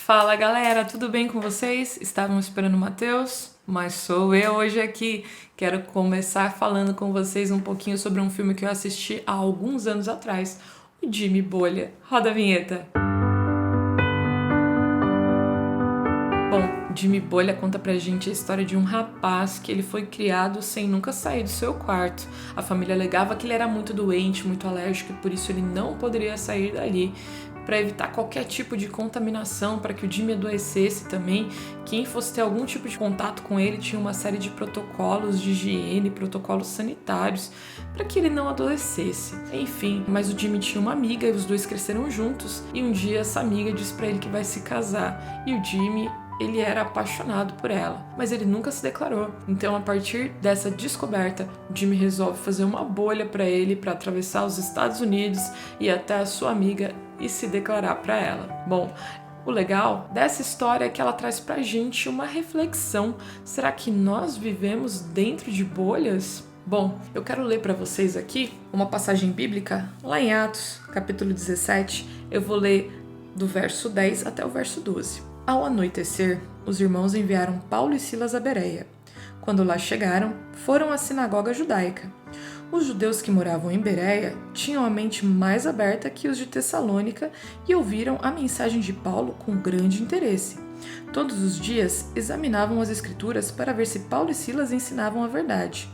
Fala galera, tudo bem com vocês? Estavam esperando o Matheus? Mas sou eu hoje aqui. Quero começar falando com vocês um pouquinho sobre um filme que eu assisti há alguns anos atrás, o Jimmy Bolha. Roda a vinheta! Bom, Jimmy Bolha conta pra gente a história de um rapaz que ele foi criado sem nunca sair do seu quarto. A família alegava que ele era muito doente, muito alérgico e por isso ele não poderia sair dali. Para evitar qualquer tipo de contaminação, para que o Jimmy adoecesse também, quem fosse ter algum tipo de contato com ele tinha uma série de protocolos de higiene, protocolos sanitários, para que ele não adoecesse. Enfim, mas o Jimmy tinha uma amiga e os dois cresceram juntos, e um dia essa amiga diz para ele que vai se casar, e o Jimmy ele era apaixonado por ela, mas ele nunca se declarou. Então, a partir dessa descoberta, Jimmy resolve fazer uma bolha para ele para atravessar os Estados Unidos e até a sua amiga e se declarar para ela. Bom, o legal dessa história é que ela traz pra gente uma reflexão. Será que nós vivemos dentro de bolhas? Bom, eu quero ler para vocês aqui uma passagem bíblica lá em Atos, capítulo 17. Eu vou ler do verso 10 até o verso 12. Ao anoitecer, os irmãos enviaram Paulo e Silas a Bereia. Quando lá chegaram, foram à sinagoga judaica. Os judeus que moravam em Bereia tinham a mente mais aberta que os de Tessalônica e ouviram a mensagem de Paulo com grande interesse. Todos os dias examinavam as escrituras para ver se Paulo e Silas ensinavam a verdade.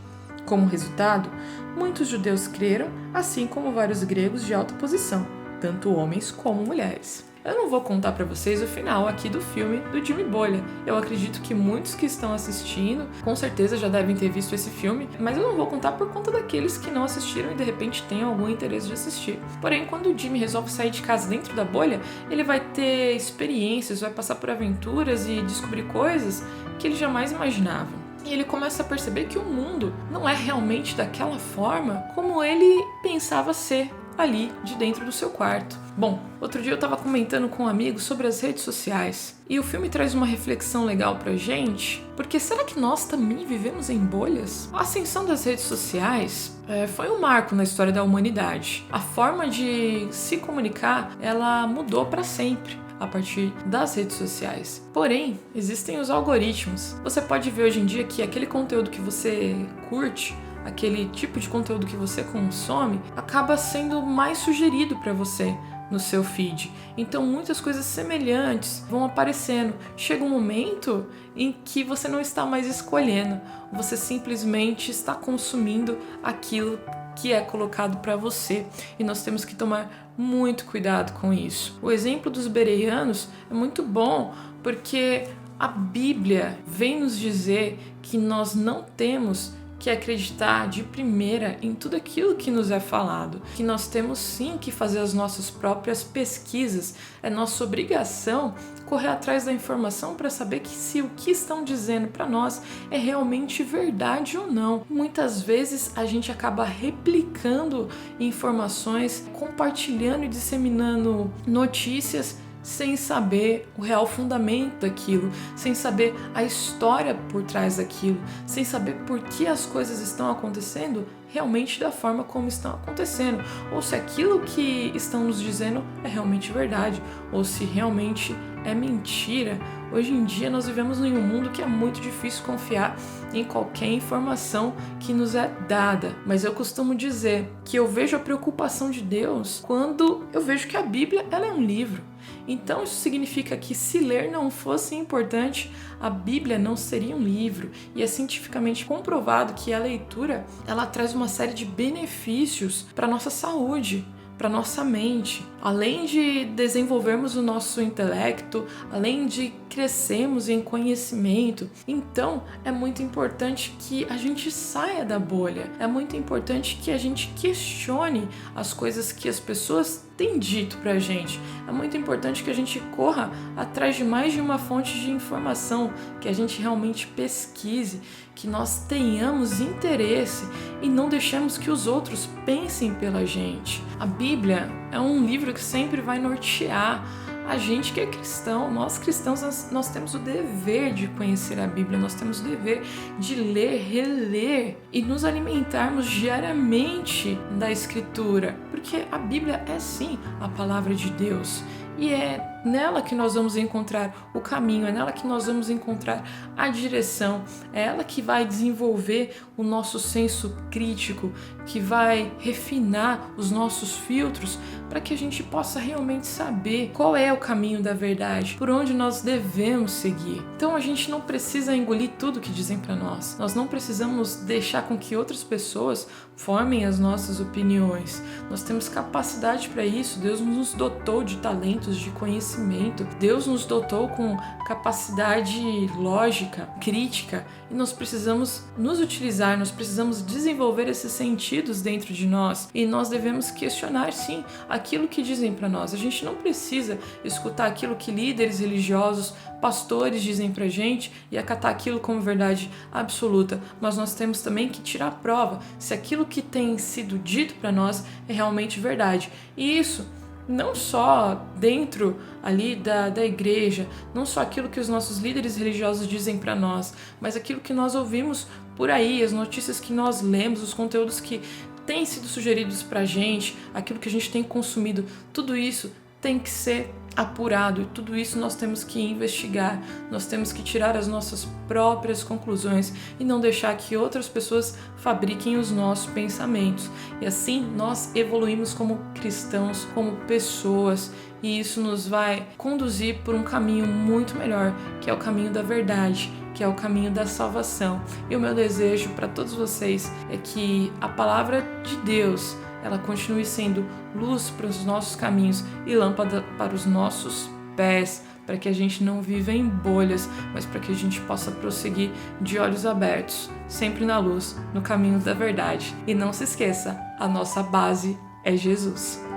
Como resultado, muitos judeus creram, assim como vários gregos de alta posição, tanto homens como mulheres. Eu não vou contar pra vocês o final aqui do filme do Jimmy Bolha. Eu acredito que muitos que estão assistindo com certeza já devem ter visto esse filme, mas eu não vou contar por conta daqueles que não assistiram e de repente têm algum interesse de assistir. Porém, quando o Jimmy resolve sair de casa dentro da bolha, ele vai ter experiências, vai passar por aventuras e descobrir coisas que ele jamais imaginava. E ele começa a perceber que o mundo não é realmente daquela forma como ele pensava ser ali de dentro do seu quarto. Bom, outro dia eu estava comentando com um amigo sobre as redes sociais e o filme traz uma reflexão legal pra gente, porque será que nós também vivemos em bolhas? A ascensão das redes sociais foi um marco na história da humanidade. A forma de se comunicar, ela mudou para sempre a partir das redes sociais. Porém, existem os algoritmos. Você pode ver hoje em dia que aquele conteúdo que você curte, aquele tipo de conteúdo que você consome, acaba sendo mais sugerido para você no seu feed. Então muitas coisas semelhantes vão aparecendo. Chega um momento em que você não está mais escolhendo, você simplesmente está consumindo aquilo que é colocado para você, e nós temos que tomar muito cuidado com isso. O exemplo dos bereanos é muito bom, porque a Bíblia vem nos dizer que nós não temos que acreditar de primeira em tudo aquilo que nos é falado, que nós temos sim que fazer as nossas próprias pesquisas, é nossa obrigação correr atrás da informação para saber que se o que estão dizendo para nós é realmente verdade ou não. Muitas vezes a gente acaba replicando informações, compartilhando e disseminando notícias sem saber o real fundamento daquilo, sem saber a história por trás daquilo, sem saber por que as coisas estão acontecendo realmente da forma como estão acontecendo, ou se aquilo que estão nos dizendo é realmente verdade, ou se realmente é mentira. Hoje em dia nós vivemos em um mundo que é muito difícil confiar em qualquer informação que nos é dada, mas eu costumo dizer que eu vejo a preocupação de Deus quando eu vejo que a Bíblia ela é um livro. Então isso significa que se ler não fosse importante, a Bíblia não seria um livro, e é cientificamente comprovado que a leitura ela traz uma série de benefícios para a nossa saúde, para nossa mente. Além de desenvolvermos o nosso intelecto, além de crescermos em conhecimento, então é muito importante que a gente saia da bolha, é muito importante que a gente questione as coisas que as pessoas têm dito pra gente, é muito importante que a gente corra atrás de mais de uma fonte de informação, que a gente realmente pesquise, que nós tenhamos interesse e não deixemos que os outros pensem pela gente. A Bíblia é um livro que sempre vai nortear a gente que é cristão. Nós cristãos, nós temos o dever de conhecer a Bíblia, nós temos o dever de ler, reler e nos alimentarmos diariamente da Escritura, porque a Bíblia é sim a palavra de Deus e é nela que nós vamos encontrar o caminho, é nela que nós vamos encontrar a direção, é ela que vai desenvolver o nosso senso crítico, que vai refinar os nossos filtros para que a gente possa realmente saber qual é o caminho da verdade, por onde nós devemos seguir. Então a gente não precisa engolir tudo que dizem para nós. Nós não precisamos deixar com que outras pessoas formem as nossas opiniões. Nós temos capacidade para isso. Deus nos dotou de talentos, de conhecimento. Deus nos dotou com capacidade lógica, crítica, e nós precisamos nos utilizar, nós precisamos desenvolver esses sentidos dentro de nós, e nós devemos questionar sim aquilo que dizem para nós. A gente não precisa escutar aquilo que líderes religiosos, pastores dizem pra gente e acatar aquilo como verdade absoluta, mas nós temos também que tirar a prova se aquilo que tem sido dito para nós é realmente verdade. E isso não só dentro ali da igreja, não só aquilo que os nossos líderes religiosos dizem para nós, mas aquilo que nós ouvimos por aí, as notícias que nós lemos, os conteúdos que têm sido sugeridos pra gente, aquilo que a gente tem consumido, tudo isso tem que ser apurado, e tudo isso nós temos que investigar, nós temos que tirar as nossas próprias conclusões e não deixar que outras pessoas fabriquem os nossos pensamentos. E assim nós evoluímos como cristãos, como pessoas, e isso nos vai conduzir por um caminho muito melhor, que é o caminho da verdade, que é o caminho da salvação. E o meu desejo para todos vocês é que a palavra de Deus ela continue sendo luz para os nossos caminhos e lâmpada para os nossos pés, para que a gente não viva em bolhas, mas para que a gente possa prosseguir de olhos abertos, sempre na luz, no caminho da verdade. E não se esqueça, a nossa base é Jesus.